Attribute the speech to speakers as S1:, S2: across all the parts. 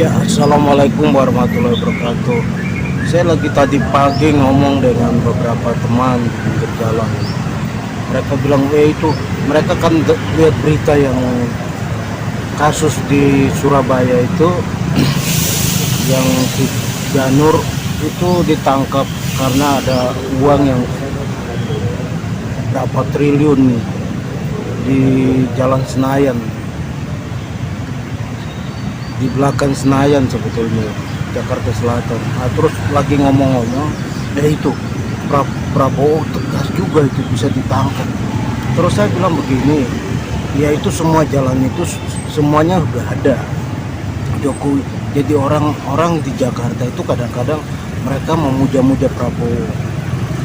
S1: Ya, assalamualaikum warahmatullahi wabarakatuh. Saya lagi tadi pagi ngomong dengan beberapa teman di pinggir jalan. Mereka bilang, itu mereka kan lihat berita yang kasus di Surabaya itu, yang si Janur itu ditangkap karena ada uang yang berapa triliun di Jalan Senayan, di belakang Senayan sebetulnya, Jakarta Selatan. Nah, terus lagi ngomong-ngomong, itu Prabowo tegas juga itu bisa ditangkap. Terus saya bilang begini, ya itu semua jalan itu semuanya udah ada Jokowi. Jadi orang-orang di Jakarta itu kadang-kadang mereka memuja-muja Prabowo,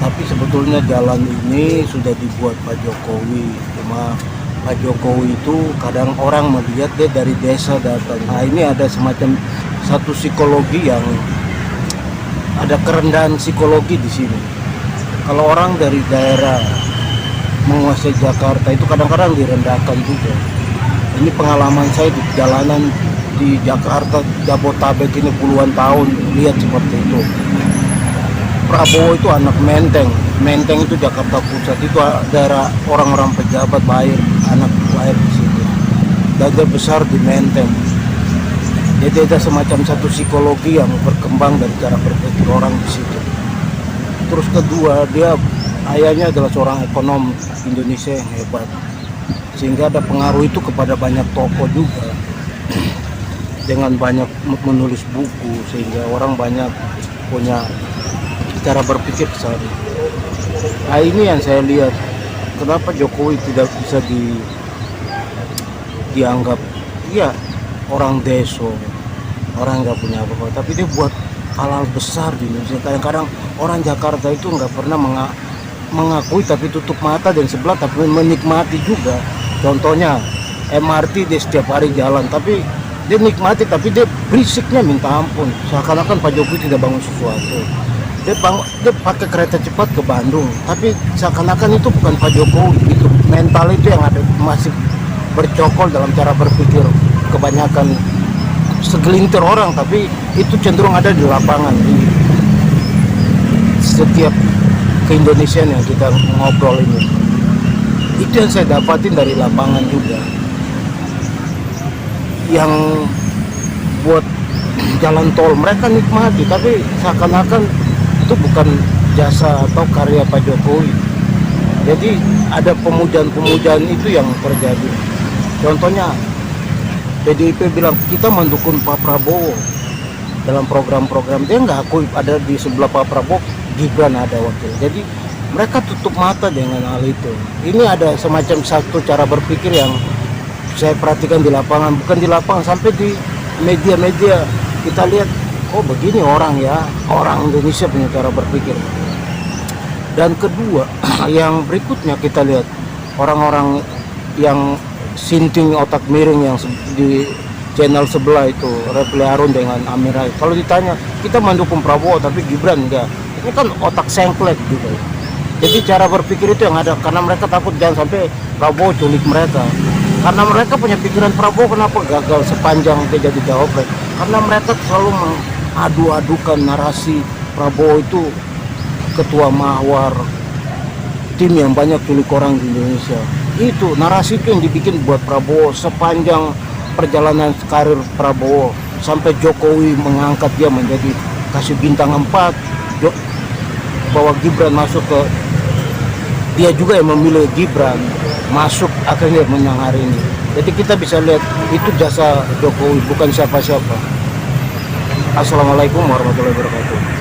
S1: tapi sebetulnya jalan ini sudah dibuat Pak Jokowi. Cuma Pak Jokowi itu kadang orang melihat dia dari desa datang. Nah, ini ada semacam satu psikologi yang ada kerendahan psikologi di sini. Kalau orang dari daerah menguasai Jakarta itu kadang-kadang direndahkan juga. Ini pengalaman saya di jalanan di Jakarta, Jabotabek ini puluhan tahun lihat seperti itu. Prabowo itu anak Menteng. Menteng itu Jakarta Pusat, itu daerah orang-orang pejabat Bair, anak Bair di situ. Dan dia besar di Menteng. Jadi ada semacam satu psikologi yang berkembang dari cara berpikir orang di situ. Terus kedua, dia ayahnya adalah seorang ekonom Indonesia yang hebat, sehingga ada pengaruh itu kepada banyak tokoh juga, dengan banyak menulis buku, sehingga orang banyak punya cara berpikir ke sana. Nah, ini yang saya lihat, kenapa Jokowi tidak bisa dianggap ya orang deso, orang nggak punya apa-apa, tapi dia buat hal-hal besar di Indonesia. Kadang-kadang orang Jakarta itu nggak pernah mengakui, tapi tutup mata dan sebelah, tapi menikmati juga. Contohnya MRT, dia setiap hari jalan, tapi dia nikmati, tapi dia berisiknya minta ampun, seakan-akan Pak Jokowi tidak bangun sesuatu. Dia pakai kereta cepat ke Bandung, tapi seakan-akan itu bukan Pak Jokowi. Itu mental itu yang ada, masih bercokol dalam cara berpikir kebanyakan segelintir orang, tapi itu cenderung ada di lapangan di setiap ke-Indonesiaan yang kita ngobrol ini. Itu yang saya dapatin dari lapangan juga. Yang buat jalan tol mereka nikmati, tapi seakan-akan itu bukan jasa atau karya Pak Jokowi. Jadi ada pemujaan-pemujaan itu yang terjadi. Contohnya PDIP bilang kita mendukung Pak Prabowo dalam program-program, dia nggak akui ada di sebelah Pak Prabowo Gibran ada wakil. Jadi mereka tutup mata dengan hal itu. Ini ada semacam satu cara berpikir yang saya perhatikan di lapangan, bukan di lapangan, sampai di media-media kita lihat, oh begini orang ya, orang Indonesia punya cara berpikir. Dan kedua, yang berikutnya kita lihat orang-orang yang sinting otak miring yang di channel sebelah itu, Refli Harun dengan Amira. Kalau ditanya, kita mendukung Prabowo tapi Gibran enggak. Ini kan otak sengklek juga. Jadi cara berpikir itu yang ada, karena mereka takut jangan sampai Prabowo culik mereka. Karena mereka punya pikiran Prabowo kenapa gagal sepanjang dia jadi cawapres. Karena mereka selalu mengadu-adukan narasi Prabowo itu ketua mahwar, tim yang banyak culik orang di Indonesia. Itu narasi itu yang dibikin buat Prabowo sepanjang perjalanan karir Prabowo, sampai Jokowi mengangkat dia menjadi kasih bintang 4, bahwa Gibran masuk ke, dia juga yang memilih Gibran masuk akhirnya menang hari ini. Jadi kita bisa lihat itu jasa Jokowi, bukan siapa-siapa. Assalamualaikum warahmatullahi wabarakatuh.